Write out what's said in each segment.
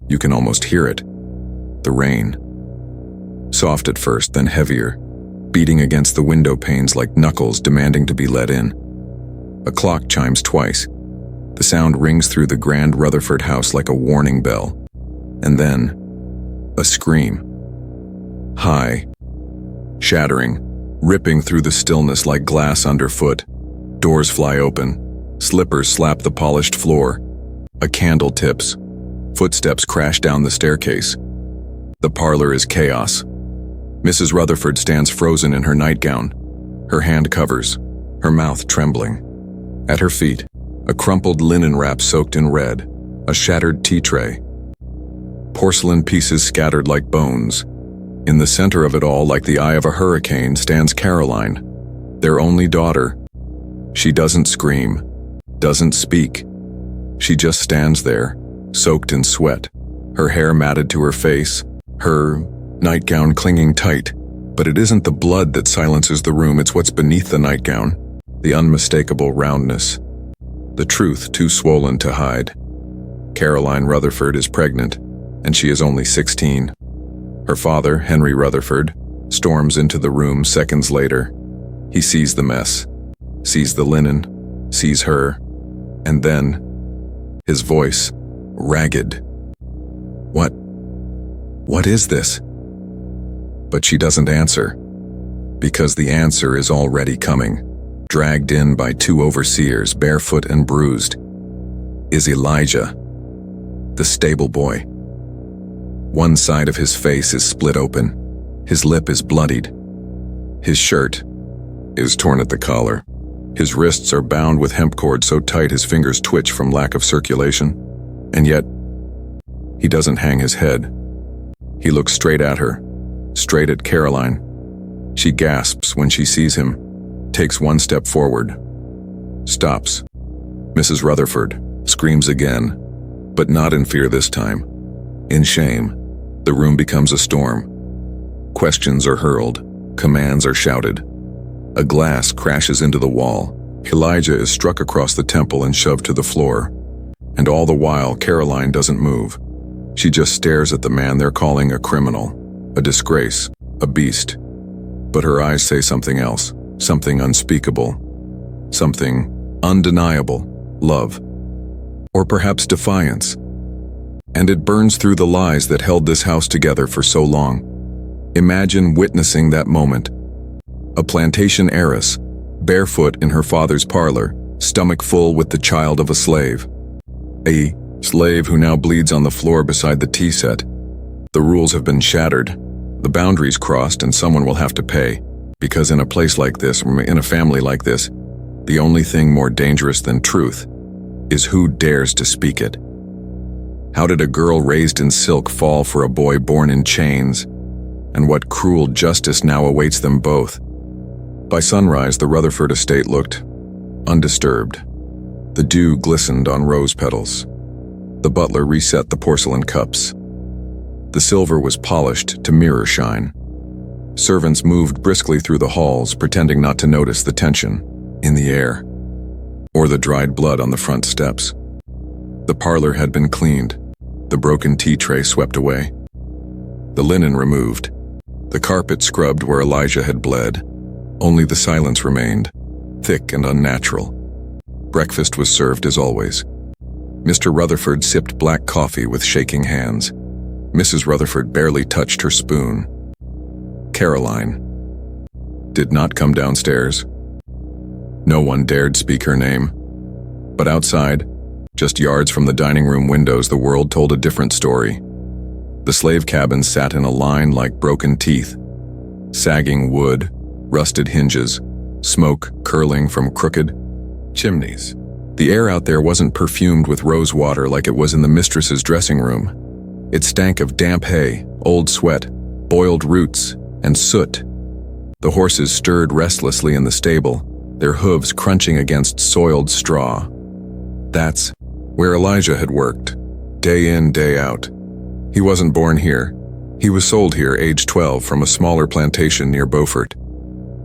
You can almost hear it. The rain. Soft at first, then heavier, beating against the window panes like knuckles demanding to be let in. A clock chimes twice. The sound rings through the grand Rutherford house like a warning bell. And then, a scream. High, shattering, ripping through the stillness like glass underfoot. Doors fly open. Slippers slap the polished floor. A candle tips. Footsteps crash down the staircase. The parlor is chaos. Mrs. Rutherford stands frozen in her nightgown, her hand covers, her mouth trembling. At her feet, a crumpled linen wrap soaked in red, a shattered tea tray. Porcelain pieces scattered like bones. In the center of it all, like the eye of a hurricane, stands Caroline, their only daughter. She doesn't scream, doesn't speak. She just stands there, soaked in sweat, her hair matted to her face, her nightgown clinging tight. But it isn't the blood that silences the room, it's what's beneath the nightgown, the unmistakable roundness, the truth too swollen to hide. Caroline Rutherford is pregnant, and she is only 16. Her father, Henry Rutherford, storms into the room seconds later. He sees the mess, sees the linen, sees her, and then, his voice, ragged. What is this? But she doesn't answer, because the answer is already coming, dragged in by two overseers, barefoot and bruised, is Elijah, the stable boy. One side of his face is split open, his lip is bloodied, his shirt is torn at the collar, his wrists are bound with hemp cord so tight his fingers twitch from lack of circulation, and yet, he doesn't hang his head. He looks straight at her, straight at Caroline. She gasps when she sees him, takes one step forward, stops. Mrs. Rutherford screams again, but not in fear this time. In shame, the room becomes a storm. Questions are hurled, commands are shouted. A glass crashes into the wall. Elijah is struck across the temple and shoved to the floor. And all the while, Caroline doesn't move. She just stares at the man they're calling a criminal, a disgrace, a beast. But her eyes say something else, something unspeakable, something undeniable, love, or perhaps defiance. And it burns through the lies that held this house together for so long. Imagine witnessing that moment. A plantation heiress, barefoot in her father's parlor, stomach full with the child of a slave. A slave who now bleeds on the floor beside the tea set. The rules have been shattered, the boundaries crossed, and someone will have to pay. Because in a place like this, in a family like this, the only thing more dangerous than truth is who dares to speak it. How did a girl raised in silk fall for a boy born in chains? And what cruel justice now awaits them both? By sunrise, the Rutherford estate looked undisturbed. The dew glistened on rose petals. The butler reset the porcelain cups. The silver was polished to mirror shine. Servants moved briskly through the halls, pretending not to notice the tension in the air, or the dried blood on the front steps. The parlor had been cleaned, the broken tea tray swept away, the linen removed, the carpet scrubbed where Elijah had bled. Only the silence remained, thick and unnatural. Breakfast was served as always. Mr. Rutherford sipped black coffee with shaking hands. Mrs. Rutherford barely touched her spoon. Caroline did not come downstairs. No one dared speak her name. But outside, just yards from the dining room windows, the world told a different story. The slave cabins sat in a line like broken teeth. Sagging wood, rusted hinges, smoke curling from crooked chimneys. The air out there wasn't perfumed with rose water like it was in the mistress's dressing room. It stank of damp hay, old sweat, boiled roots, and soot. The horses stirred restlessly in the stable, their hooves crunching against soiled straw. That's where Elijah had worked, day in, day out. He wasn't born here. He was sold here, age 12, from a smaller plantation near Beaufort.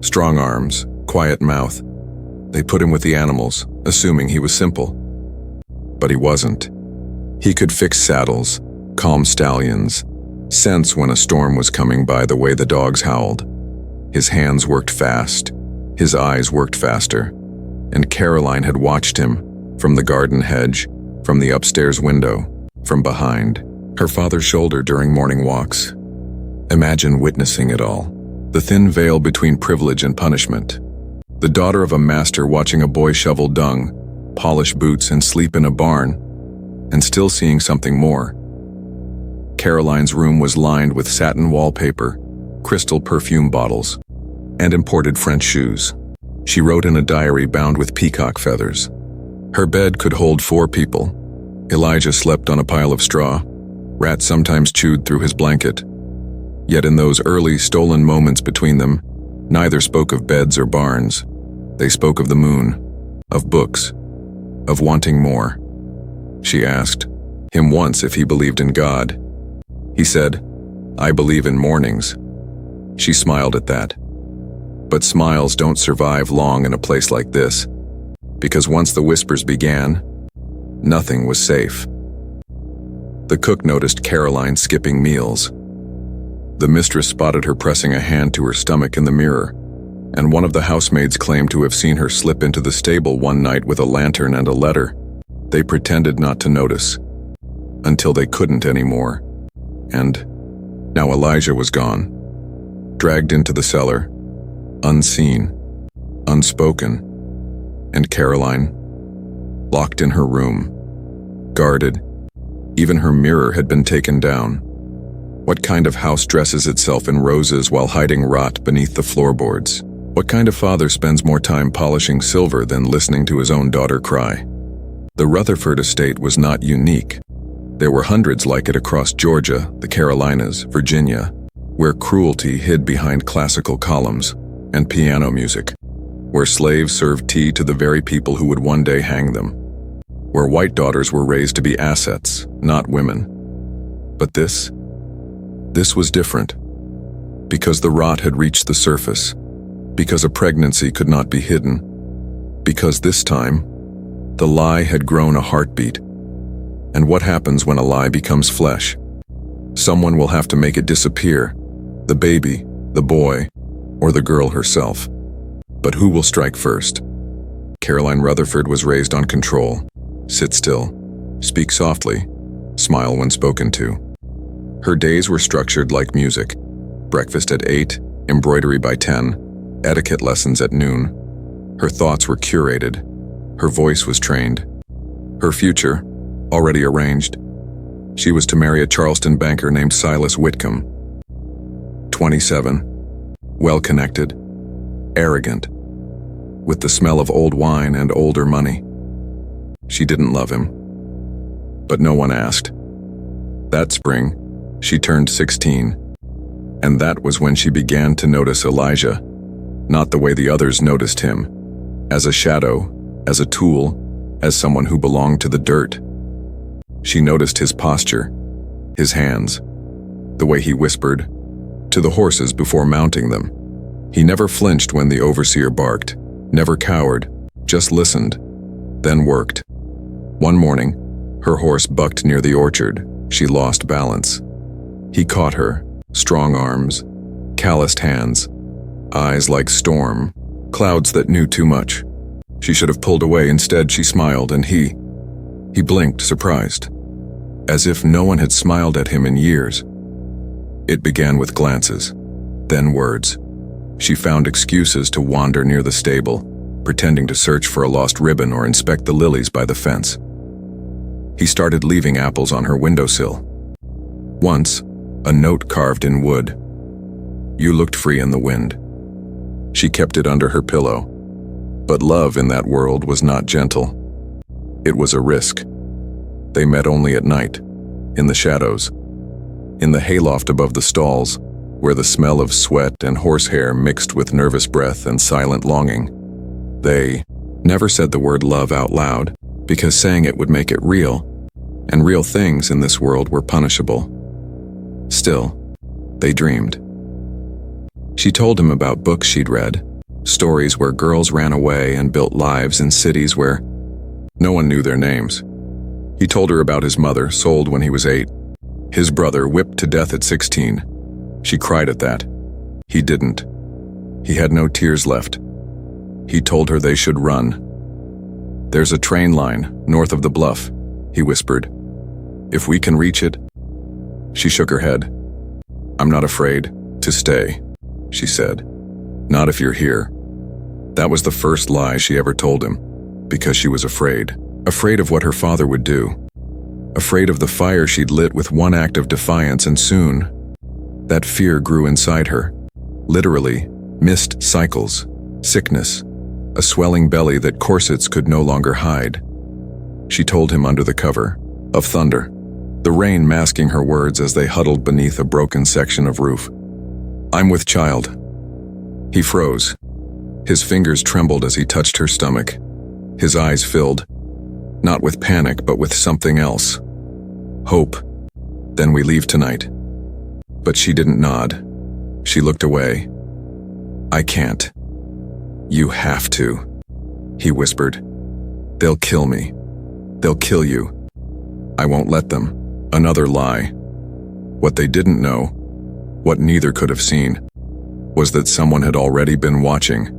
Strong arms, quiet mouth. They put him with the animals, assuming he was simple. But he wasn't. He could fix saddles, calm stallions, sense when a storm was coming by the way the dogs howled. His hands worked fast, his eyes worked faster, and Caroline had watched him from the garden hedge, from the upstairs window, from behind her father's shoulder during morning walks. Imagine witnessing it all. The thin veil between privilege and punishment. The daughter of a master watching a boy shovel dung, polish boots and sleep in a barn, and still seeing something more. Caroline's room was lined with satin wallpaper, crystal perfume bottles, and imported French shoes. She wrote in a diary bound with peacock feathers. Her bed could hold 4 people. Elijah slept on a pile of straw. Rats sometimes chewed through his blanket. Yet in those early stolen moments between them, neither spoke of beds or barns. They spoke of the moon, of books, of wanting more. She asked him once if he believed in God. He said, "I believe in mornings." She smiled at that. But smiles don't survive long in a place like this, because once the whispers began, nothing was safe. The cook noticed Caroline skipping meals. The mistress spotted her pressing a hand to her stomach in the mirror, and one of the housemaids claimed to have seen her slip into the stable one night with a lantern and a letter. They pretended not to notice, until they couldn't anymore. And now Elijah was gone, dragged into the cellar, unseen, unspoken, and Caroline, locked in her room, guarded. Even her mirror had been taken down. What kind of house dresses itself in roses while hiding rot beneath the floorboards? What kind of father spends more time polishing silver than listening to his own daughter cry? The Rutherford Estate was not unique. There were hundreds like it across Georgia, the Carolinas, Virginia, where cruelty hid behind classical columns and piano music, where slaves served tea to the very people who would one day hang them, where white daughters were raised to be assets, not women. But this was different, because the rot had reached the surface, because a pregnancy could not be hidden, because this time, the lie had grown a heartbeat. And what happens when a lie becomes flesh? Someone will have to make it disappear, the baby, the boy, or the girl herself. But who will strike first? Caroline Rutherford was raised on control. Sit still, speak softly, smile when spoken to. Her days were structured like music. Breakfast at 8, embroidery by 10, etiquette lessons at noon. Her thoughts were curated. Her voice was trained. Her future, already arranged. She was to marry a Charleston banker named Silas Whitcomb. 27, well-connected, arrogant, with the smell of old wine and older money. She didn't love him, but no one asked. That spring, she turned 16, and that was when she began to notice Elijah, not the way the others noticed him, as a shadow, as a tool, as someone who belonged to the dirt. She noticed his posture, his hands, the way he whispered to the horses before mounting them. He never flinched when the overseer barked, never cowered, just listened, then worked. One morning, her horse bucked near the orchard. She lost balance. He caught her, strong arms, calloused hands, eyes like storm, clouds that knew too much. She should have pulled away. Instead, she smiled, and he blinked, surprised, as if no one had smiled at him in years. It began with glances, then words. She found excuses to wander near the stable, pretending to search for a lost ribbon or inspect the lilies by the fence. He started leaving apples on her windowsill. Once, a note carved in wood. "You looked free in the wind." She kept it under her pillow. But love in that world was not gentle. It was a risk. They met only at night, in the shadows, in the hayloft above the stalls, where the smell of sweat and horsehair mixed with nervous breath and silent longing. They never said the word love out loud, because saying it would make it real, and real things in this world were punishable. Still, they dreamed. She told him about books she'd read, stories where girls ran away and built lives in cities where no one knew their names. He told her about his mother, sold when he was 8. His brother whipped to death at 16. She cried at that. He didn't. He had no tears left. He told her they should run. "There's a train line north of the bluff," he whispered. "If we can reach it." She shook her head. "I'm not afraid to stay," she said. "Not if you're here." That was the first lie she ever told him, because she was afraid. Afraid of what her father would do. Afraid of the fire she'd lit with one act of defiance, and soon, that fear grew inside her. Literally, missed cycles, sickness, a swelling belly that corsets could no longer hide. She told him under the cover of thunder, the rain masking her words as they huddled beneath a broken section of roof. "I'm with child." He froze. His fingers trembled as he touched her stomach. His eyes filled, not with panic but with something else. Hope. "Then we leave tonight." But she didn't nod. She looked away. "I can't." "You have to," he whispered. "They'll kill me. They'll kill you." "I won't let them." Another lie. What they didn't know, what neither could have seen, was that someone had already been watching.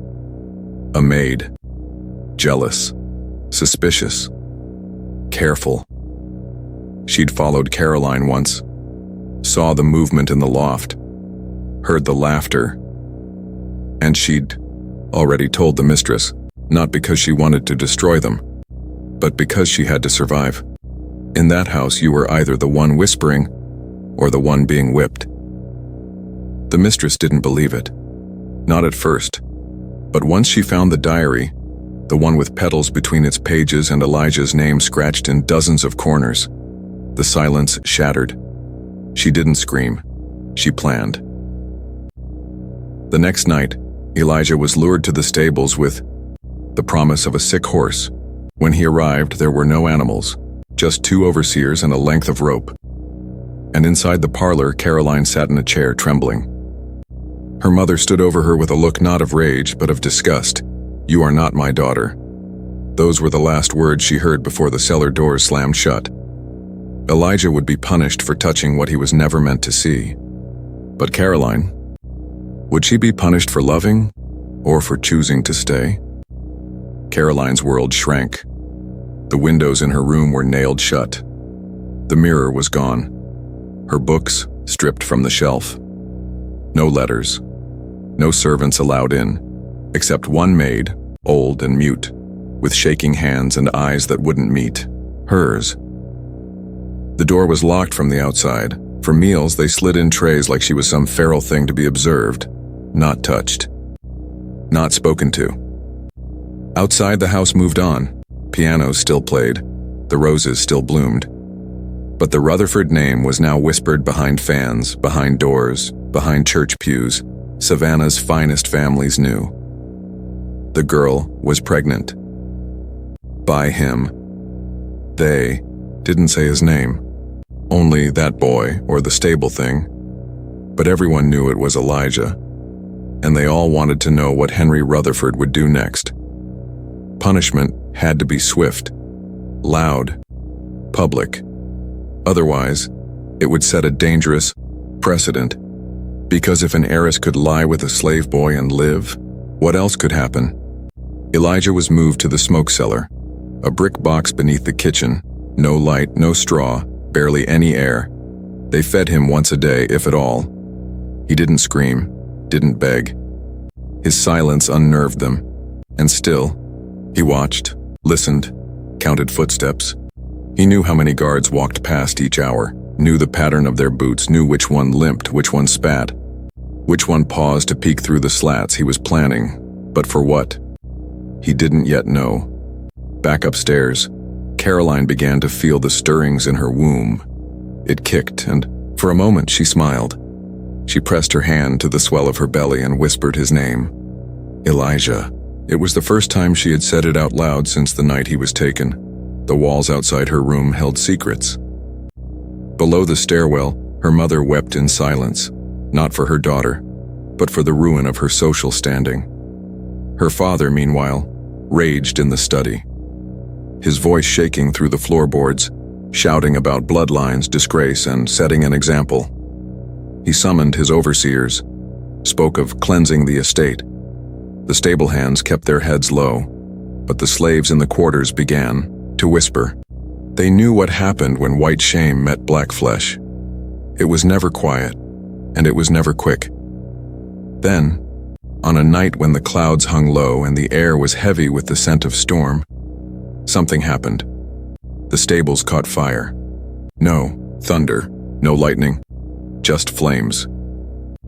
A maid. Jealous. Suspicious. Careful. She'd followed Caroline once, saw the movement in the loft, heard the laughter, and she'd already told the mistress, not because she wanted to destroy them, but because she had to survive. In that house, you were either the one whispering or the one being whipped. The mistress didn't believe it. Not at first. But once she found the diary, the one with petals between its pages and Elijah's name scratched in dozens of corners, the silence shattered. She didn't scream. She planned. The next night, Elijah was lured to the stables with the promise of a sick horse. When he arrived, there were no animals, just 2 overseers and a length of rope. And inside the parlor, Caroline sat in a chair, trembling. Her mother stood over her with a look not of rage, but of disgust. "You are not my daughter." Those were the last words she heard before the cellar doors slammed shut. Elijah would be punished for touching what he was never meant to see. But Caroline, would she be punished for loving, or for choosing to stay? Caroline's world shrank. The windows in her room were nailed shut. The mirror was gone. Her books stripped from the shelf. No letters. No servants allowed in, except one maid, old and mute, with shaking hands and eyes that wouldn't meet hers. The door was locked from the outside. For meals, they slid in trays like she was some feral thing to be observed, not touched, not spoken to. Outside, the house moved on. Pianos still played. The roses still bloomed. But the Rutherford name was now whispered behind fans, behind doors, behind church pews. Savannah's finest families knew. The girl was pregnant. By him. They didn't say his name. Only that boy or the stable thing. But everyone knew it was Elijah. And they all wanted to know what Henry Rutherford would do next. Punishment had to be swift, loud, public. Otherwise, it would set a dangerous precedent. Because if an heiress could lie with a slave boy and live, what else could happen? Elijah was moved to the smoke cellar, a brick box beneath the kitchen. No light, no straw, barely any air. They fed him once a day, if at all. He didn't scream, didn't beg. His silence unnerved them. And still, he watched, listened, counted footsteps. He knew how many guards walked past each hour, knew the pattern of their boots, knew which one limped, which one spat, which one paused to peek through the slats. He was planning, but for what? He didn't yet know. Back upstairs, Caroline began to feel the stirrings in her womb. It kicked, and for a moment she smiled. She pressed her hand to the swell of her belly and whispered his name. Elijah. It was the first time she had said it out loud since the night he was taken. The walls outside her room held secrets. Below the stairwell, her mother wept in silence, not for her daughter, but for the ruin of her social standing. Her father, meanwhile, raged in the study. His voice shaking through the floorboards, shouting about bloodlines, disgrace, and setting an example. He summoned his overseers, spoke of cleansing the estate. The stable hands kept their heads low, but the slaves in the quarters began to whisper. They knew what happened when white shame met black flesh. It was never quiet, and it was never quick. Then, on a night when the clouds hung low and the air was heavy with the scent of storm, something happened. The stables caught fire. No thunder, no lightning, just flames.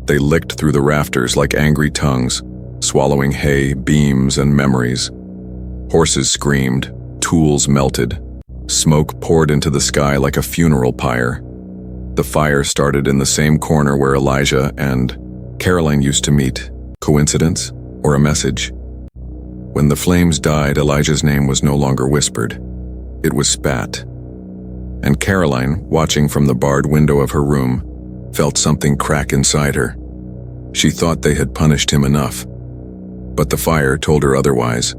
They licked through the rafters like angry tongues, swallowing hay, beams, and memories. Horses screamed, tools melted, smoke poured into the sky like a funeral pyre. The fire started in the same corner where Elijah and Caroline used to meet. Coincidence or a message? When the flames died, Elijah's name was no longer whispered. It was spat. And Caroline, watching from the barred window of her room, felt something crack inside her. She thought they had punished him enough. But the fire told her otherwise.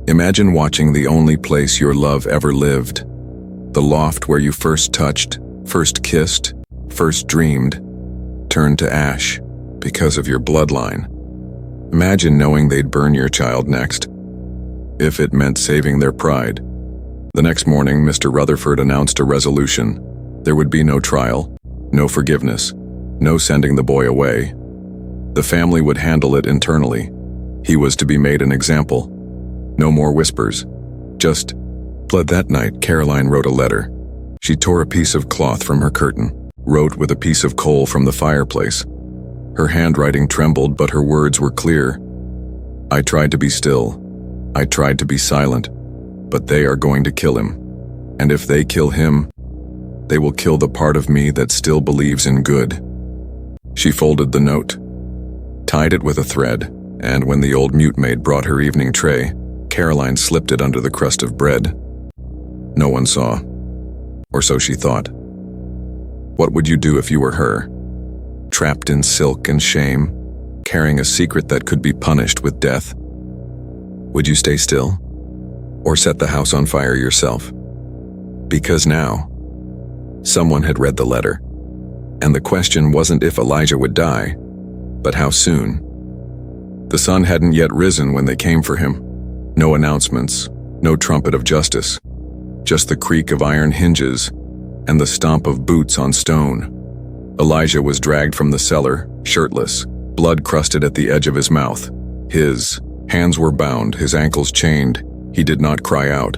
Imagine watching the only place your love ever lived, the loft where you first touched, first kissed, first dreamed, turn to ash because of your bloodline. Imagine knowing they'd burn your child next, if it meant saving their pride. The next morning, Mr. Rutherford announced a resolution. There would be no trial, no forgiveness, no sending the boy away. The family would handle it internally. He was to be made an example. No more whispers. Just blood. That night, Caroline wrote a letter. She tore a piece of cloth from her curtain, wrote with a piece of coal from the fireplace. Her handwriting trembled, but her words were clear. I tried to be still. I tried to be silent. But they are going to kill him. And if they kill him, they will kill the part of me that still believes in good. She folded the note, tied it with a thread, and when the old mute maid brought her evening tray, Caroline slipped it under the crust of bread. No one saw, or so she thought. What would you do if you were her? Trapped in silk and shame, carrying a secret that could be punished with death? Would you stay still? Or set the house on fire yourself? Because now, someone had read the letter, and the question wasn't if Elijah would die, but how soon. The sun hadn't yet risen when they came for him. No announcements, no trumpet of justice, just the creak of iron hinges and the stomp of boots on stone. Elijah was dragged from the cellar, shirtless, blood crusted at the edge of his mouth. His hands were bound, his ankles chained. He did not cry out.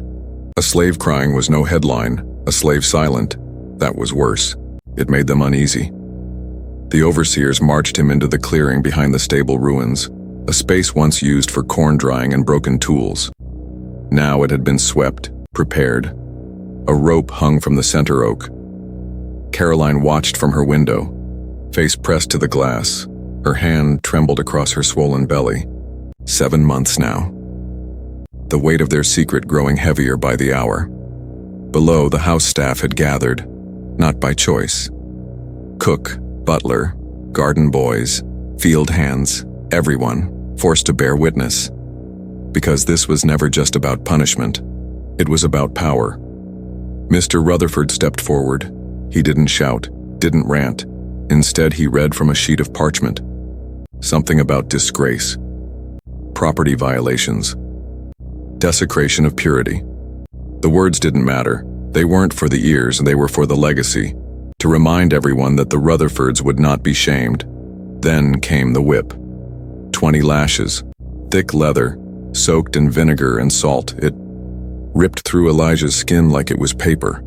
A slave crying was no headline, a slave silent. That was worse. It made them uneasy. The overseers marched him into the clearing behind the stable ruins, a space once used for corn drying and broken tools. Now it had been swept, prepared. A rope hung from the center oak. Caroline watched from her window, face pressed to the glass. Her hand trembled across her swollen belly. 7 months now. The weight of their secret growing heavier by the hour. Below, the house staff had gathered, not by choice. Cook, butler, garden boys, field hands, everyone forced to bear witness. Because this was never just about punishment. It was about power. Mr. Rutherford stepped forward. He didn't shout, didn't rant. Instead, he read from a sheet of parchment. Something about disgrace, property violations, desecration of purity. The words didn't matter. They weren't for the ears, they were for the legacy, to remind everyone that the Rutherfords would not be shamed. Then came the whip. 20 lashes, thick leather, soaked in vinegar and salt. It ripped through Elijah's skin like it was paper.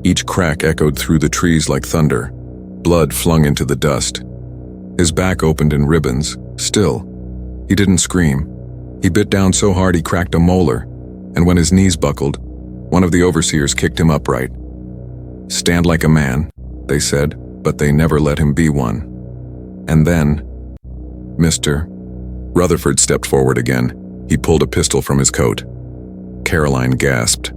Each crack echoed through the trees like thunder. Blood flung into the dust. His back opened in ribbons. Still, he didn't scream. He bit down so hard he cracked a molar, and when his knees buckled, one of the overseers kicked him upright. Stand like a man, they said, but they never let him be one. And then, Mr. Rutherford stepped forward again. He pulled a pistol from his coat. Caroline gasped.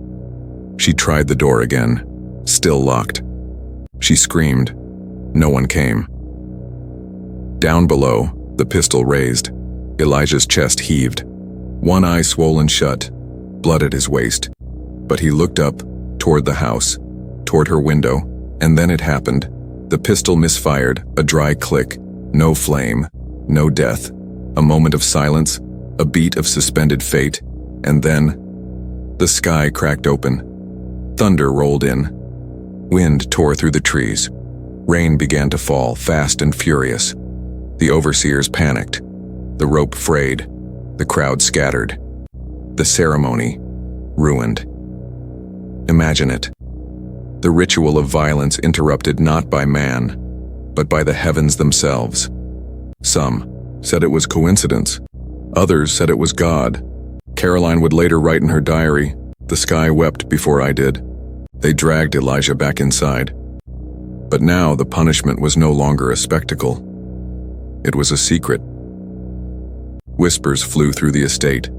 She tried the door again, still locked. She screamed. No one came. Down below, the pistol raised. Elijah's chest heaved. One eye swollen shut, blood at his waist. But he looked up, toward the house, toward her window, and then it happened. The pistol misfired, a dry click, no flame, no death, a moment of silence, a beat of suspended fate, and then the sky cracked open. Thunder rolled in. Wind tore through the trees. Rain began to fall, fast and furious. The overseers panicked. The rope frayed. The crowd scattered. The ceremony ruined. Imagine it. The ritual of violence interrupted not by man, but by the heavens themselves. Some said it was coincidence. Others said it was God. Caroline would later write in her diary, "The sky wept before I did." They dragged Elijah back inside. But now the punishment was no longer a spectacle. It was a secret. Whispers flew through the estate.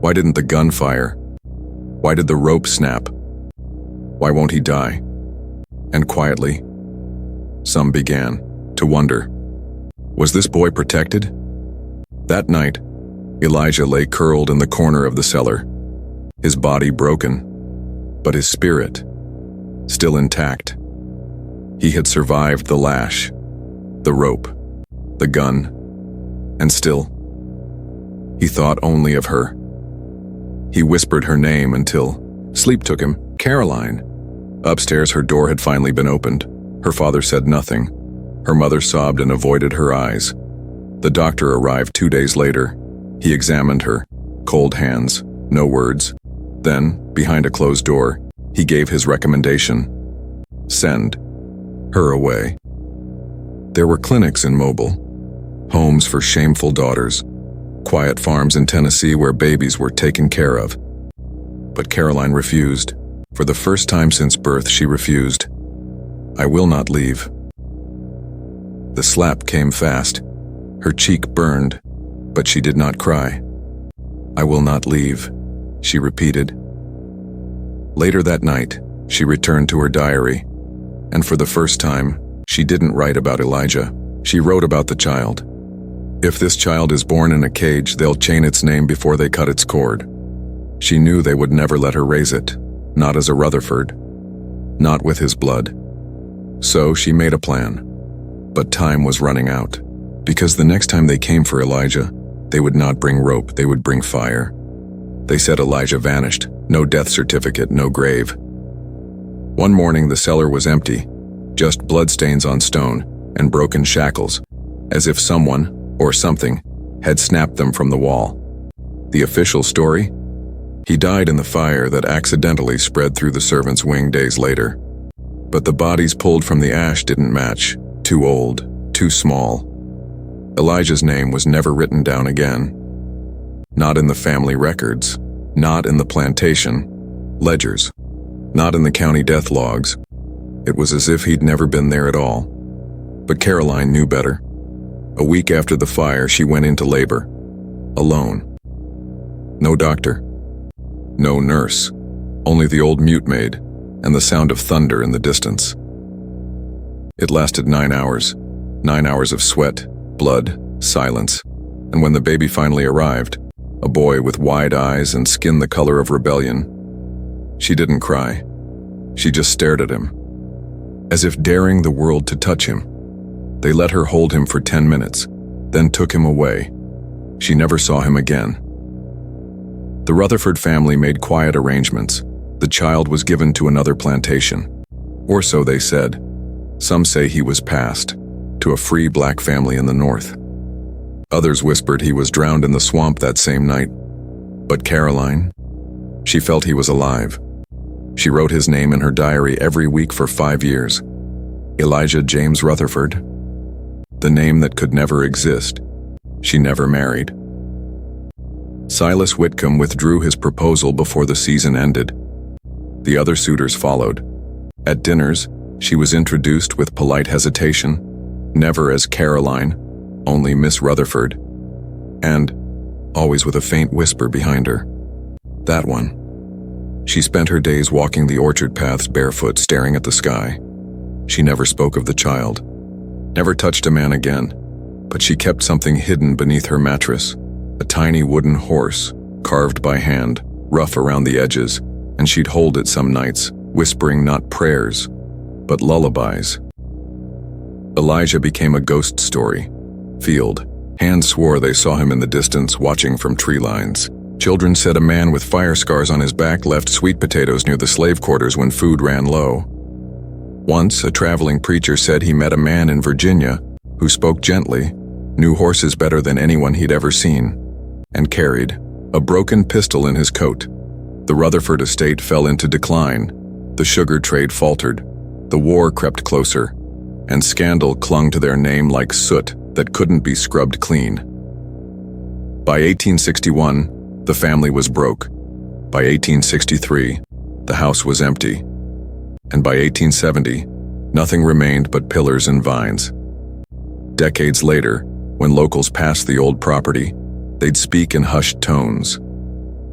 Why didn't the gun fire? Why did the rope snap? Why won't he die? And quietly, some began to wonder, was this boy protected? That night, Elijah lay curled in the corner of the cellar, his body broken, but his spirit still intact. He had survived the lash, the rope, the gun, and still, he thought only of her. He whispered her name until sleep took him. Caroline. Upstairs, her door had finally been opened. Her father said nothing. Her mother sobbed and avoided her eyes. The doctor arrived 2 days later. He examined her, cold hands, no words. Then, behind a closed door, he gave his recommendation. Send her away. There were clinics in Mobile, homes for shameful daughters, quiet farms in Tennessee where babies were taken care of. But Caroline refused. For the first time since birth, she refused. "I will not leave." The slap came fast. Her cheek burned, but she did not cry. "I will not leave," she repeated. Later that night, she returned to her diary, and for the first time, she didn't write about Elijah. She wrote about the child. If this child is born in a cage, they'll chain its name before they cut its cord. She knew they would never let her raise it, not as a Rutherford, not with his blood. So she made a plan. But time was running out, because the next time they came for Elijah, they would not bring rope, they would bring fire. They said Elijah vanished, no death certificate, no grave. One morning the cellar was empty, just bloodstains on stone and broken shackles, as if someone, or something, had snapped them from the wall. The official story? He died in the fire that accidentally spread through the servants' wing days later. But the bodies pulled from the ash didn't match. Too old, too small. Elijah's name was never written down again. Not in the family records, not in the plantation ledgers, not in the county death logs. It was as if he'd never been there at all. But Caroline knew better. A week after the fire, she went into labor, alone. No doctor, no nurse, only the old mute maid and the sound of thunder in the distance. It lasted 9 hours, 9 hours of sweat, blood, silence, and when the baby finally arrived, a boy with wide eyes and skin the color of rebellion, she didn't cry. She just stared at him, as if daring the world to touch him. They let her hold him for 10 minutes, then took him away. She never saw him again. The Rutherford family made quiet arrangements. The child was given to another plantation, or so they said. Some say he was passed to a free black family in the north. Others whispered he was drowned in the swamp that same night. But Caroline, she felt he was alive. She wrote his name in her diary every week for 5 years. Elijah James Rutherford, the name that could never exist. She never married. Silas Whitcomb withdrew his proposal before the season ended. The other suitors followed. At dinners, she was introduced with polite hesitation, never as Caroline, only Miss Rutherford, and always with a faint whisper behind her. That one. She spent her days walking the orchard paths barefoot, staring at the sky. She never spoke of the child, never touched a man again, but she kept something hidden beneath her mattress, a tiny wooden horse, carved by hand, rough around the edges, and she'd hold it some nights, whispering not prayers, but lullabies. Elijah became a ghost story. Field. Hands swore they saw him in the distance, watching from tree lines. Children said a man with fire scars on his back left sweet potatoes near the slave quarters when food ran low. Once, a traveling preacher said he met a man in Virginia who spoke gently, knew horses better than anyone he'd ever seen, and carried a broken pistol in his coat. The Rutherford estate fell into decline. The sugar trade faltered. The war crept closer, and scandal clung to their name like soot that couldn't be scrubbed clean. By 1861, the family was broke. By 1863, the house was empty. And by 1870, nothing remained but pillars and vines. Decades later, when locals passed the old property, they'd speak in hushed tones.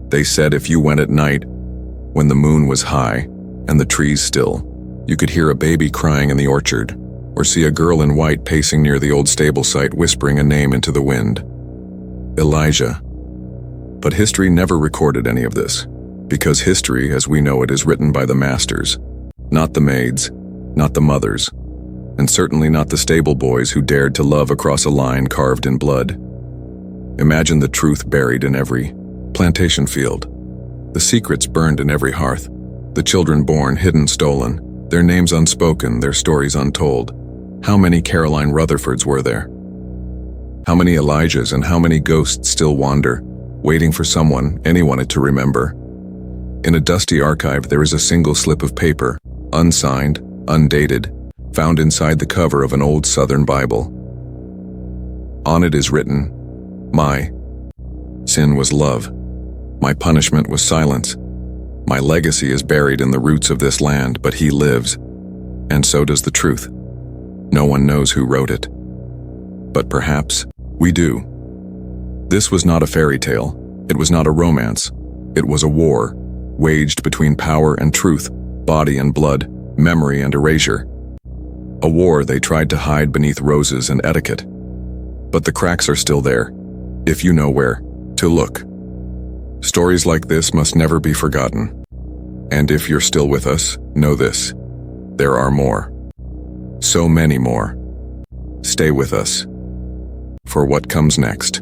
They said if you went at night, when the moon was high and the trees still, you could hear a baby crying in the orchard, or see a girl in white pacing near the old stable site whispering a name into the wind. Elijah. But history never recorded any of this, because history as we know it is written by the masters, not the maids, not the mothers, and certainly not the stable boys who dared to love across a line carved in blood. Imagine the truth buried in every plantation field, the secrets burned in every hearth, the children born hidden, stolen, their names unspoken, their stories untold. How many Caroline Rutherfords were there? How many Elijahs and how many ghosts still wander, waiting for someone, anyone to remember? In a dusty archive there is a single slip of paper, unsigned, undated, found inside the cover of an old Southern Bible. On it is written, "My sin was love. My punishment was silence. My legacy is buried in the roots of this land, but he lives, and so does the truth. No one knows who wrote it. But perhaps we do." This was not a fairy tale. It was not a romance. It was a war, waged between power and truth, body and blood, memory and erasure. A war they tried to hide beneath roses and etiquette. But the cracks are still there, if you know where to look. Stories like this must never be forgotten. And if you're still with us, know this: there are more. So many more. Stay with us for what comes next.